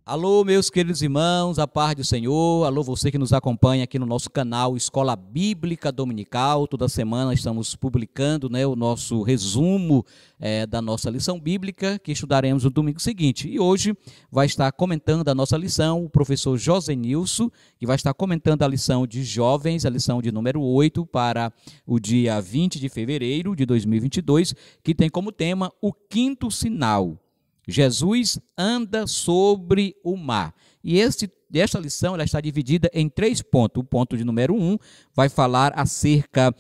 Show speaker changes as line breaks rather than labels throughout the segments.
Alô, meus queridos irmãos, a paz do Senhor. Alô, você que nos acompanha aqui no nosso canal Escola Bíblica Dominical. Toda semana estamos publicando, o nosso resumo da nossa lição bíblica, que estudaremos no domingo seguinte. E hoje vai estar comentando a nossa lição o professor José Nilson, que vai estar comentando a lição de jovens, a lição de número 8, para o dia 20 de fevereiro de 2022, que tem como tema o quinto sinal. Jesus anda sobre o mar. E esta lição ela está dividida em 3 pontos. O ponto de número 1 vai falar acerca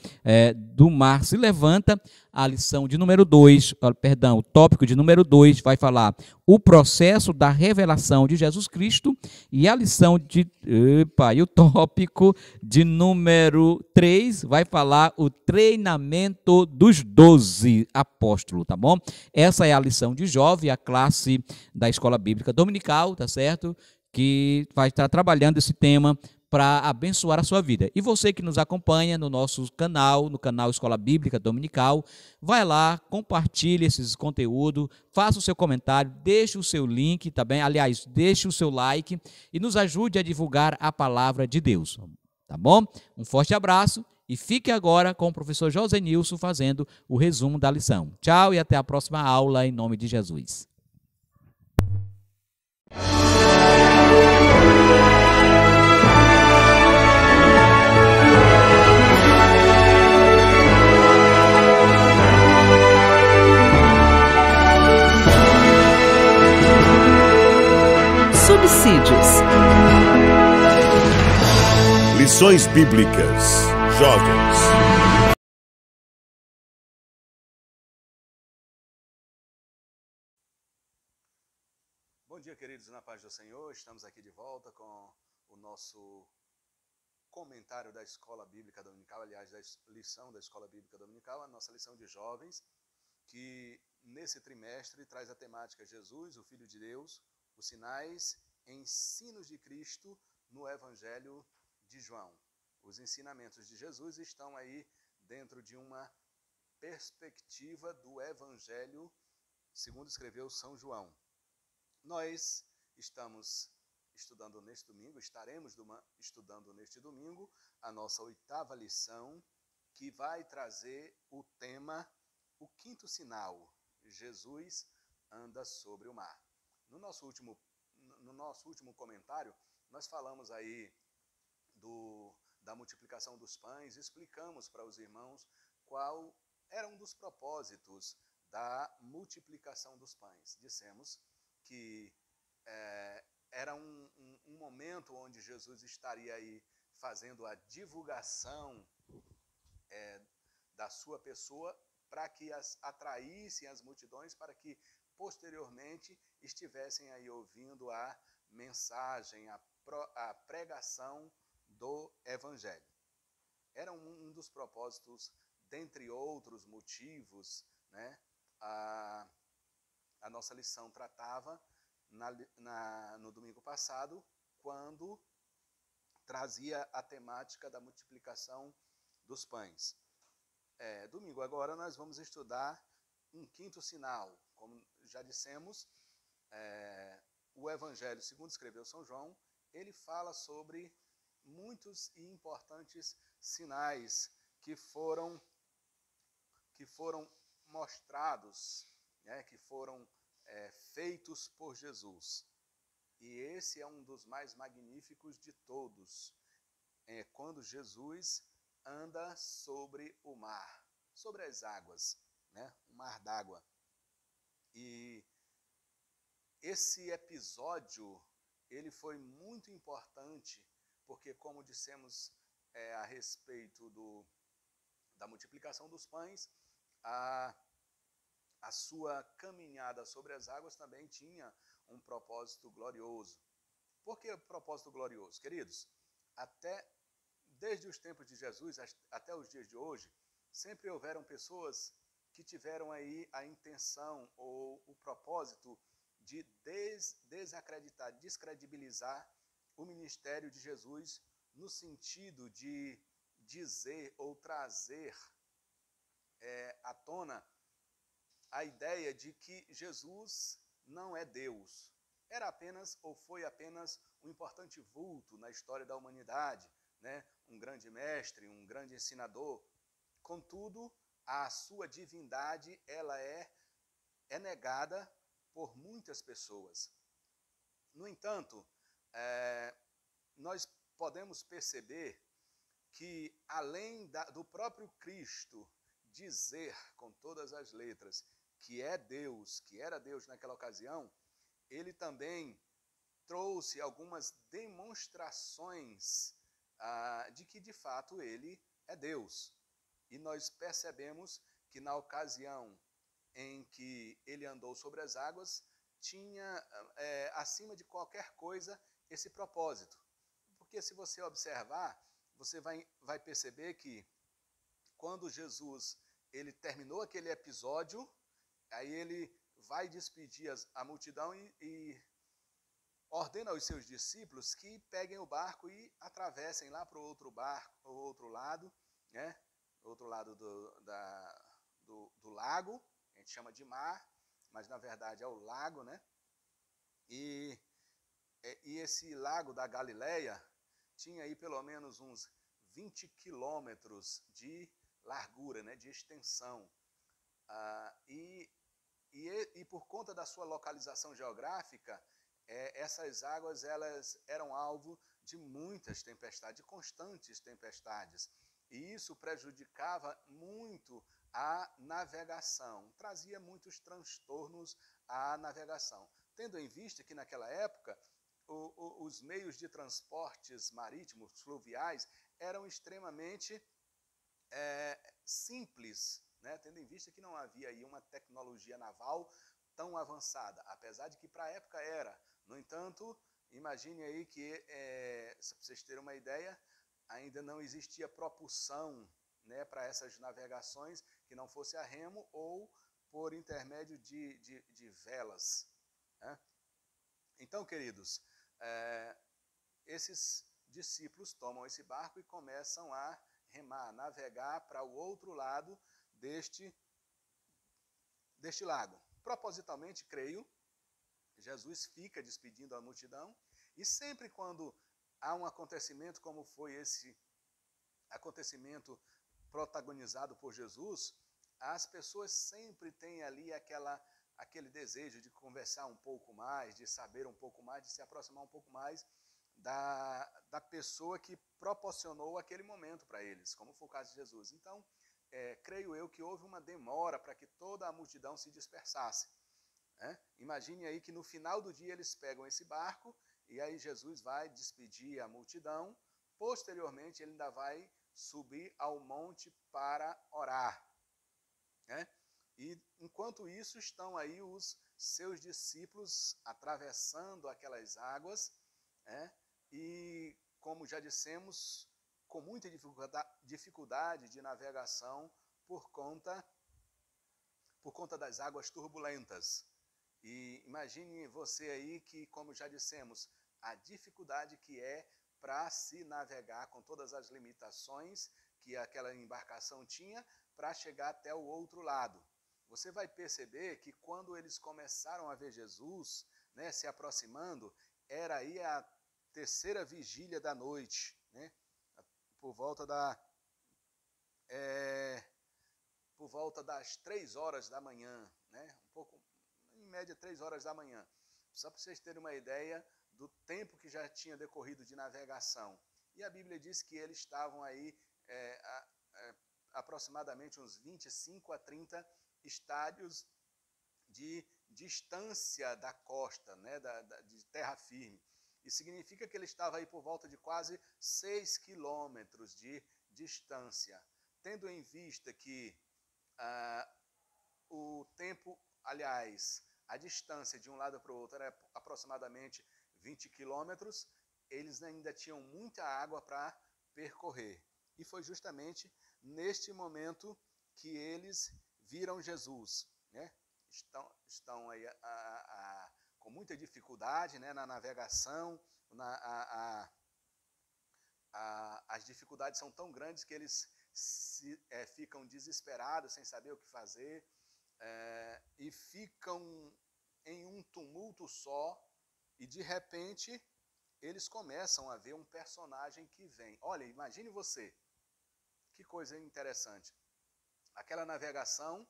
do mar se levanta. A lição de número 2, o tópico de número 2 vai falar o processo da revelação de Jesus Cristo. E a lição e o tópico de número 3 vai falar o treinamento dos 12 apóstolos, tá bom? Essa é a lição de jovem, a classe da Escola Bíblica Dominical, tá certo? Que vai estar trabalhando esse tema para abençoar a sua vida. E você que nos acompanha no nosso canal, no canal Escola Bíblica Dominical, vai lá, compartilhe esses conteúdos, faça o seu comentário, deixe o seu link, tá bem? Aliás, deixe o seu like e nos ajude a divulgar a palavra de Deus, tá bom? Um forte abraço e fique agora com o professor José Nilson fazendo o resumo da lição. Tchau e até a próxima aula em nome de Jesus.
Subsídios.
Lições Bíblicas. Jovens.
Bom dia, queridos, na paz do Senhor. Estamos aqui de volta com o nosso comentário da Escola Bíblica Dominical, aliás, da lição da Escola Bíblica Dominical, a nossa lição de jovens, que nesse trimestre traz a temática Jesus, o Filho de Deus, os sinais, ensinos de Cristo no Evangelho de João. Os ensinamentos de Jesus estão aí dentro de uma perspectiva do Evangelho, segundo escreveu São João. Nós estamos estudando neste domingo, estaremos estudando neste domingo a nossa 8ª lição, que vai trazer o tema, o quinto sinal, Jesus anda sobre o mar. No nosso último comentário, nós falamos aí da multiplicação dos pães, explicamos para os irmãos qual era um dos propósitos da multiplicação dos pães. Dissemos que era um momento onde Jesus estaria aí fazendo a divulgação da sua pessoa para que atraíssem as multidões, para que posteriormente estivessem aí ouvindo a mensagem, a pregação do Evangelho. Era um dos propósitos, dentre outros motivos, a nossa lição tratava no domingo passado, quando trazia a temática da multiplicação dos pães. Domingo agora nós vamos estudar um quinto sinal. Como já dissemos, o Evangelho, segundo escreveu São João, ele fala sobre muitos e importantes sinais que foram mostrados, que foram feitos por Jesus. E esse é um dos mais magníficos de todos, quando Jesus anda sobre o mar, sobre as águas, o mar d'água. E esse episódio, ele foi muito importante, porque, como dissemos a respeito da multiplicação dos pães, a sua caminhada sobre as águas também tinha um propósito glorioso. Por que propósito glorioso? Queridos, desde os tempos de Jesus até os dias de hoje, sempre houveram pessoas que tiveram aí a intenção ou o propósito de desacreditar, descredibilizar o ministério de Jesus, no sentido de dizer ou trazer à tona a ideia de que Jesus não é Deus, era apenas ou foi apenas um importante vulto na história da humanidade, né? Um grande mestre, um grande ensinador. Contudo, a sua divindade ela é negada por muitas pessoas. No entanto, nós podemos perceber que, além do próprio Cristo dizer com todas as letras que é Deus, que era Deus naquela ocasião, ele também trouxe algumas demonstrações de que, de fato, ele é Deus. E nós percebemos que, na ocasião em que ele andou sobre as águas, tinha, acima de qualquer coisa, esse propósito. Porque, se você observar, você vai perceber que, quando Jesus ele terminou aquele episódio, aí ele vai despedir a multidão e ordena aos seus discípulos que peguem o barco e atravessem lá para o outro lado, né? Outro lado do lago, a gente chama de mar, mas na verdade é o lago, né? E esse lago da Galileia tinha aí pelo menos uns 20 quilômetros de largura, né? De extensão. E por conta da sua localização geográfica, essas águas elas eram alvo de muitas tempestades, de constantes tempestades. E isso prejudicava muito a navegação, trazia muitos transtornos à navegação. Tendo em vista que, naquela época, os meios de transportes marítimos, fluviais, eram extremamente simples, né? Tendo em vista que não havia aí uma tecnologia naval tão avançada, apesar de que para a época era. No entanto, imagine aí que, para vocês terem uma ideia, ainda não existia propulsão, né, para essas navegações que não fosse a remo ou por intermédio de velas, né? Então, queridos, esses discípulos tomam esse barco e começam a remar, navegar para o outro lado deste lago. Propositalmente, creio, Jesus fica despedindo a multidão, e sempre quando há um acontecimento como foi esse acontecimento protagonizado por Jesus, as pessoas sempre têm ali aquele desejo de conversar um pouco mais, de saber um pouco mais, de se aproximar um pouco mais da pessoa que proporcionou aquele momento para eles, como foi o caso de Jesus. Então, creio eu que houve uma demora para que toda a multidão se dispersasse. Imagine aí que no final do dia eles pegam esse barco e aí Jesus vai despedir a multidão. Posteriormente, ele ainda vai subir ao monte para orar, né? E enquanto isso, estão aí os seus discípulos atravessando aquelas águas, né? E, como já dissemos, com muita dificuldade de navegação por conta das águas turbulentas. E imagine você aí que, como já dissemos, a dificuldade que é para se navegar com todas as limitações que aquela embarcação tinha para chegar até o outro lado. Você vai perceber que, quando eles começaram a ver Jesus, né, se aproximando, era aí a terceira vigília da noite, né, por volta das 3 horas da manhã, né, em média 3 horas da manhã. Só para vocês terem uma ideia do tempo que já tinha decorrido de navegação. E a Bíblia diz que eles estavam aí aproximadamente uns 25 a 30 estádios de distância da costa, né, de terra firme. Isso significa que ele estava aí por volta de quase 6 quilômetros de distância. Tendo em vista que o tempo, aliás, a distância de um lado para o outro era aproximadamente 20 quilômetros, eles ainda tinham muita água para percorrer. E foi justamente neste momento que eles viram Jesus, né? Estão aí com muita dificuldade, né, na navegação, as dificuldades são tão grandes que eles ficam desesperados, sem saber o que fazer, e ficam em um tumulto só, e de repente eles começam a ver um personagem que vem. Olha, imagine você, que coisa interessante. Aquela navegação,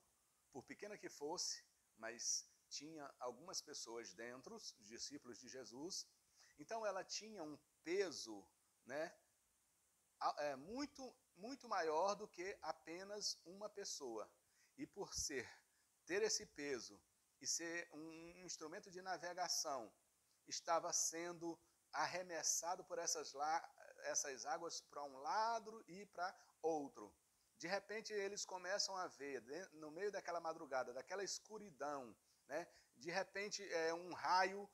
por pequena que fosse, mas tinha algumas pessoas dentro, os discípulos de Jesus. Então ela tinha um peso, né, muito maior do que apenas uma pessoa. E por ter esse peso e ser um instrumento de navegação, estava sendo arremessado por essas águas para um lado e para outro. De repente eles começam a ver, no meio daquela madrugada, daquela escuridão, né, de repente um raio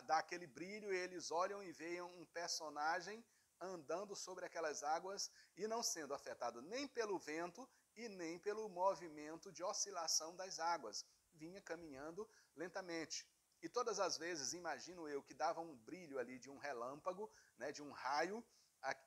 dá aquele brilho, e eles olham e veem um personagem andando sobre aquelas águas e não sendo afetado nem pelo vento e nem pelo movimento de oscilação das águas. Vinha caminhando lentamente. E todas as vezes, imagino eu, que dava um brilho ali de um relâmpago, né, de um raio,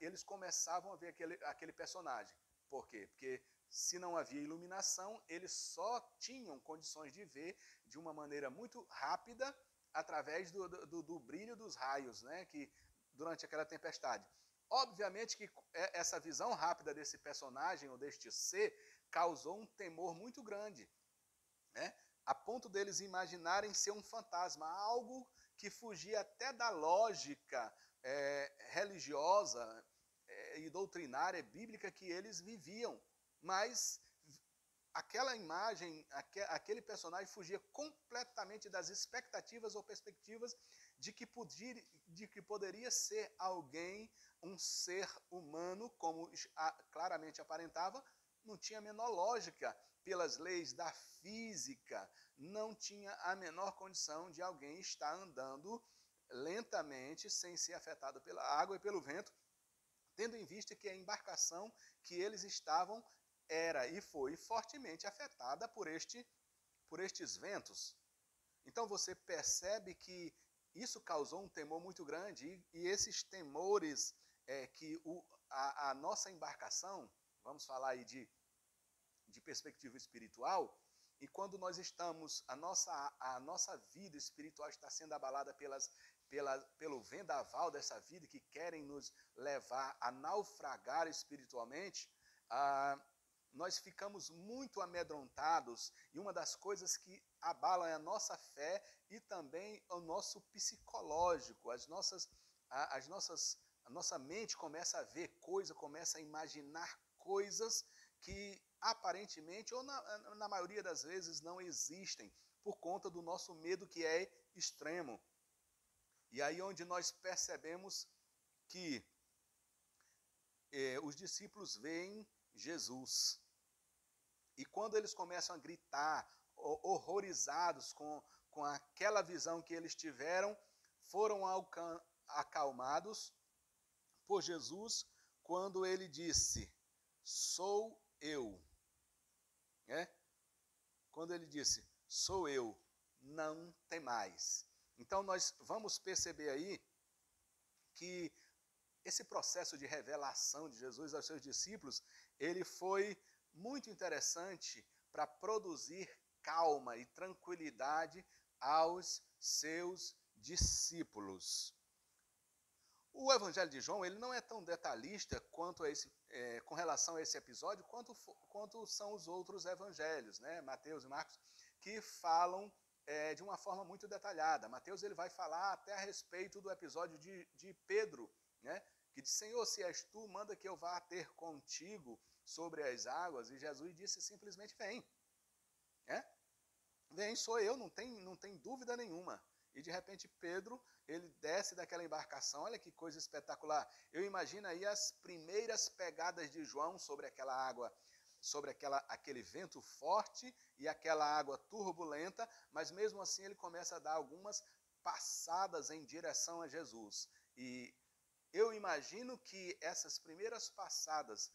eles começavam a ver aquele personagem. Por quê? Porque se não havia iluminação, eles só tinham condições de ver de uma maneira muito rápida através do brilho dos raios, né, que durante aquela tempestade. Obviamente que essa visão rápida desse personagem ou deste ser causou um temor muito grande, né, a ponto deles imaginarem ser um fantasma, algo que fugia até da lógica religiosa e doutrinária bíblica que eles viviam. Mas aquela imagem, aquele personagem fugia completamente das expectativas ou perspectivas de que poderia ser alguém, um ser humano, como claramente aparentava. Não tinha a menor lógica, pelas leis da física, não tinha a menor condição de alguém estar andando lentamente, sem ser afetado pela água e pelo vento, tendo em vista que a embarcação que eles estavam era e foi fortemente afetada por estes ventos. Então você percebe que isso causou um temor muito grande, e esses temores que a nossa embarcação, vamos falar aí de perspectiva espiritual, e quando nós estamos, a nossa vida espiritual está sendo abalada pelo vendaval dessa vida, que querem nos levar a naufragar espiritualmente, nós ficamos muito amedrontados, e uma das coisas que abalam é a nossa fé e também o nosso psicológico. A nossa mente começa a ver coisas, começa a imaginar coisas que aparentemente, ou na maioria das vezes, não existem, por conta do nosso medo, que é extremo. E aí onde nós percebemos que os discípulos veem Jesus. E quando eles começam a gritar, horrorizados com aquela visão que eles tiveram, foram acalmados por Jesus quando ele disse: sou eu. Quando ele disse: sou eu, não temais. Então nós vamos perceber aí que esse processo de revelação de Jesus aos seus discípulos, ele foi muito interessante para produzir calma e tranquilidade aos seus discípulos. O Evangelho de João, ele não é tão detalhista quanto com relação a esse episódio, quanto são os outros evangelhos, né? Mateus e Marcos, que falam de uma forma muito detalhada. Mateus, ele vai falar até a respeito do episódio de Pedro, né? Que diz: Senhor, se és tu, manda que eu vá ter contigo sobre as águas. E Jesus disse simplesmente: vem. Vem, sou eu, não tem dúvida nenhuma. E de repente Pedro, ele desce daquela embarcação. Olha que coisa espetacular. Eu imagino aí as primeiras pegadas de João sobre aquela água, sobre aquele vento forte e aquela água turbulenta, mas mesmo assim ele começa a dar algumas passadas em direção a Jesus. E eu imagino que essas primeiras passadas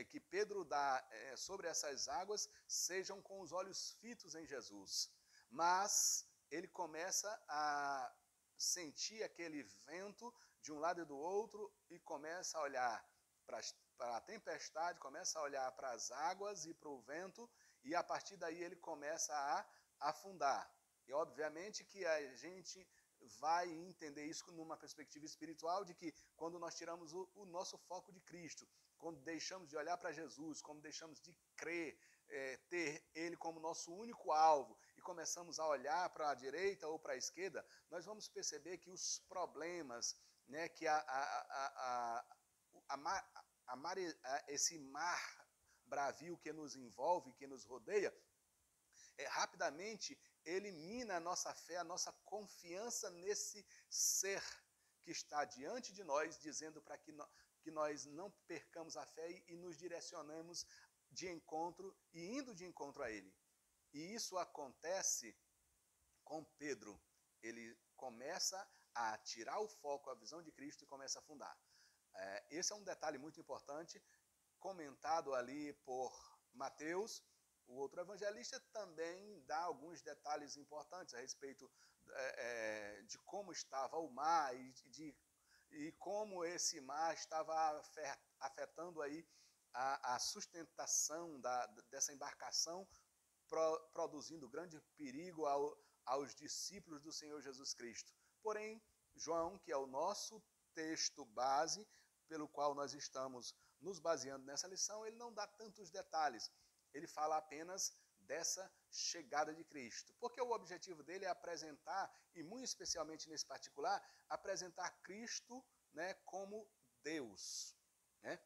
que Pedro dá sobre essas águas sejam com os olhos fitos em Jesus. Mas ele começa a sentir aquele vento de um lado e do outro e começa a olhar para a tempestade, começa a olhar para as águas e para o vento, e a partir daí ele começa a afundar. E obviamente que a gente vai entender isso numa perspectiva espiritual, de que quando nós tiramos o nosso foco de Cristo, quando deixamos de olhar para Jesus, quando deixamos de crer, ter Ele como nosso único alvo, e começamos a olhar para a direita ou para a esquerda, nós vamos perceber que os problemas, né, que esse mar bravio que nos envolve, que nos rodeia, rapidamente elimina a nossa fé, a nossa confiança nesse ser que está diante de nós, dizendo para que nós não percamos a fé e nos direcionemos de encontro e indo de encontro a Ele. E isso acontece com Pedro. Ele começa a tirar o foco, a visão de Cristo, e começa a afundar. Esse é um detalhe muito importante, comentado ali por Mateus. O outro evangelista também dá alguns detalhes importantes a respeito de como estava o mar e como esse mar estava afetando aí a sustentação dessa embarcação, produzindo grande perigo aos discípulos do Senhor Jesus Cristo. Porém, João, que é o nosso texto base, pelo qual nós estamos nos baseando nessa lição, ele não dá tantos detalhes. Ele fala apenas dessa chegada de Cristo. Porque o objetivo dele é apresentar, e muito especialmente nesse particular, apresentar Cristo, né, como Deus. Né?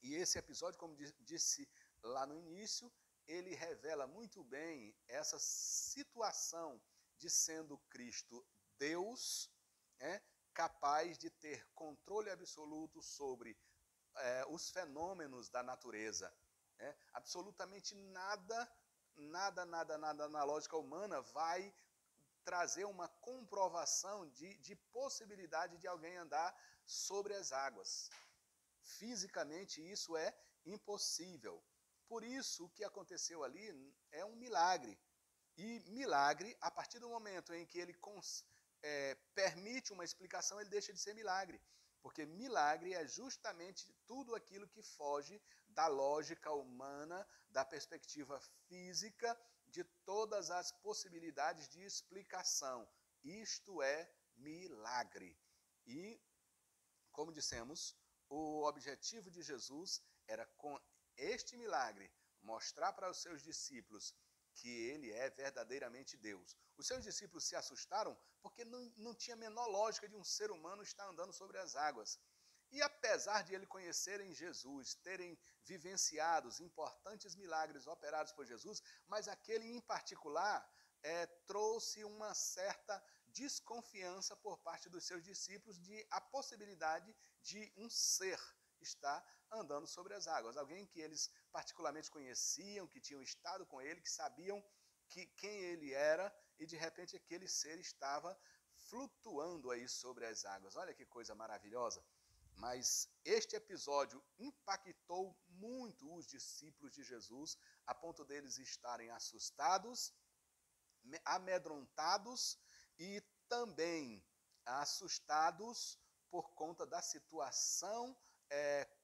E esse episódio, como disse lá no início, ele revela muito bem essa situação de sendo Cristo Deus, né, capaz de ter controle absoluto sobre os fenômenos da natureza. Absolutamente nada na lógica humana vai trazer uma comprovação de possibilidade de alguém andar sobre as águas. Fisicamente isso é impossível. Por isso o que aconteceu ali é um milagre. E milagre, a partir do momento em que ele permite uma explicação, ele deixa de ser milagre. Porque milagre é justamente tudo aquilo que foge da lógica humana, da perspectiva física, de todas as possibilidades de explicação. Isto é milagre. E, como dissemos, o objetivo de Jesus era, com este milagre, mostrar para os seus discípulos que ele é verdadeiramente Deus. Os seus discípulos se assustaram porque não tinha a menor lógica de um ser humano estar andando sobre as águas. E apesar de ele conhecerem Jesus, terem vivenciado os importantes milagres operados por Jesus, mas aquele em particular trouxe uma certa desconfiança por parte dos seus discípulos de a possibilidade de um ser estar andando sobre as águas. Alguém que eles particularmente conheciam, que tinham estado com ele, que sabiam quem ele era, e de repente aquele ser estava flutuando aí sobre as águas. Olha que coisa maravilhosa. Mas este episódio impactou muito os discípulos de Jesus, a ponto deles estarem assustados, amedrontados e também assustados por conta da situação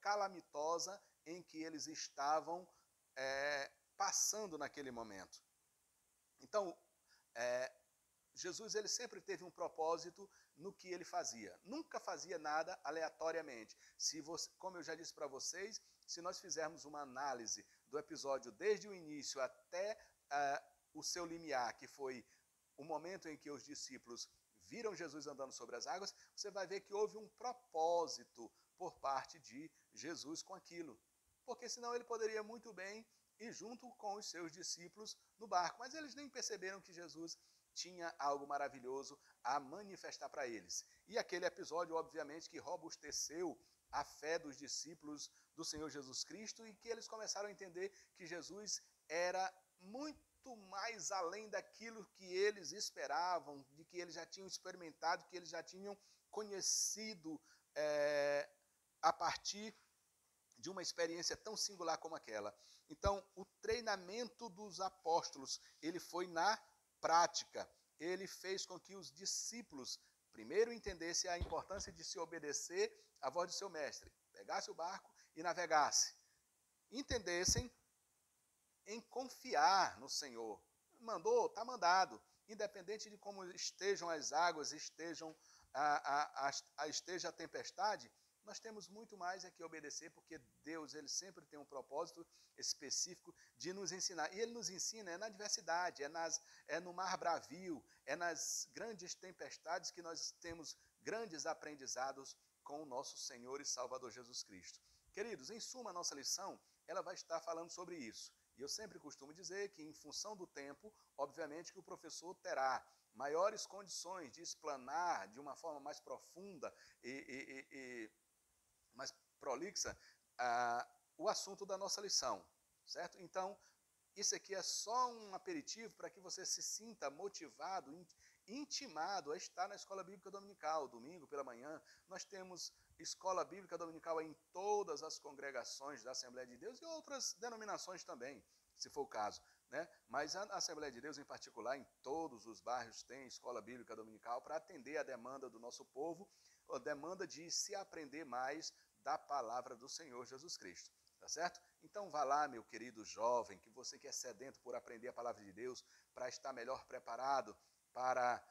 calamitosa em que eles estavam passando naquele momento. Então, Jesus ele sempre teve um propósito no que ele fazia. Nunca fazia nada aleatoriamente. Como eu já disse para vocês, se nós fizermos uma análise do episódio desde o início até o seu limiar, que foi o momento em que os discípulos viram Jesus andando sobre as águas, você vai ver que houve um propósito por parte de Jesus com aquilo. Porque senão ele poderia muito bem ir junto com os seus discípulos no barco. Mas eles nem perceberam que Jesus tinha algo maravilhoso a manifestar para eles. E aquele episódio, obviamente, que robusteceu a fé dos discípulos do Senhor Jesus Cristo, e que eles começaram a entender que Jesus era muito mais além daquilo que eles esperavam, de que eles já tinham experimentado, que eles já tinham conhecido a partir de uma experiência tão singular como aquela. Então, o treinamento dos apóstolos, ele foi na prática. Ele fez com que os discípulos primeiro entendessem a importância de se obedecer à voz do seu mestre, pegasse o barco e navegasse. Entendessem em confiar no Senhor. Mandou, está mandado. independente de como estejam as águas, esteja a tempestade, nós temos muito mais a que obedecer, porque Deus ele sempre tem um propósito específico de nos ensinar. E Ele nos ensina na adversidade, é no mar bravio, é nas grandes tempestades que nós temos grandes aprendizados com o nosso Senhor e Salvador Jesus Cristo. Queridos, em suma, a nossa lição ela vai estar falando sobre isso. E eu sempre costumo dizer que, em função do tempo, obviamente que o professor terá maiores condições de explanar de uma forma mais profunda e mais prolixa o assunto da nossa lição, certo? Então, isso aqui é só um aperitivo para que você se sinta motivado, intimado a estar na Escola Bíblica Dominical. Domingo pela manhã, nós temos Escola Bíblica Dominical em todas as congregações da Assembleia de Deus e outras denominações também, se for o caso, né? Mas a Assembleia de Deus, em particular, em todos os bairros tem Escola Bíblica Dominical para atender a demanda do nosso povo, a demanda de se aprender mais da palavra do Senhor Jesus Cristo, tá certo? Então vá lá, meu querido jovem, que você que é sedento por aprender a palavra de Deus, para estar melhor preparado para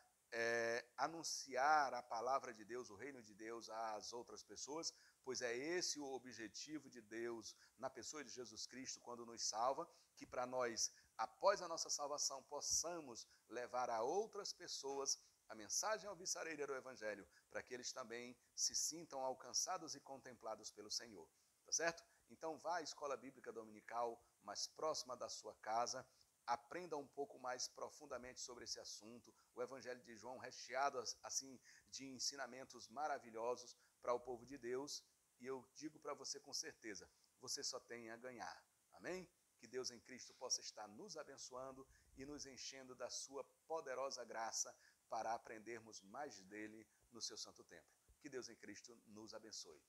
anunciar a palavra de Deus, o reino de Deus às outras pessoas, pois é esse o objetivo de Deus na pessoa de Jesus Cristo quando nos salva, que para nós, após a nossa salvação, possamos levar a outras pessoas a mensagem alvissareira do Evangelho, para que eles também se sintam alcançados e contemplados pelo Senhor, tá certo? Então vá à Escola Bíblica Dominical mais próxima da sua casa, aprenda um pouco mais profundamente sobre esse assunto, o Evangelho de João recheado assim de ensinamentos maravilhosos para o povo de Deus, e eu digo para você com certeza, você só tem a ganhar, amém? Que Deus em Cristo possa estar nos abençoando e nos enchendo da sua poderosa graça para aprendermos mais dele no seu santo templo. Que Deus em Cristo nos abençoe.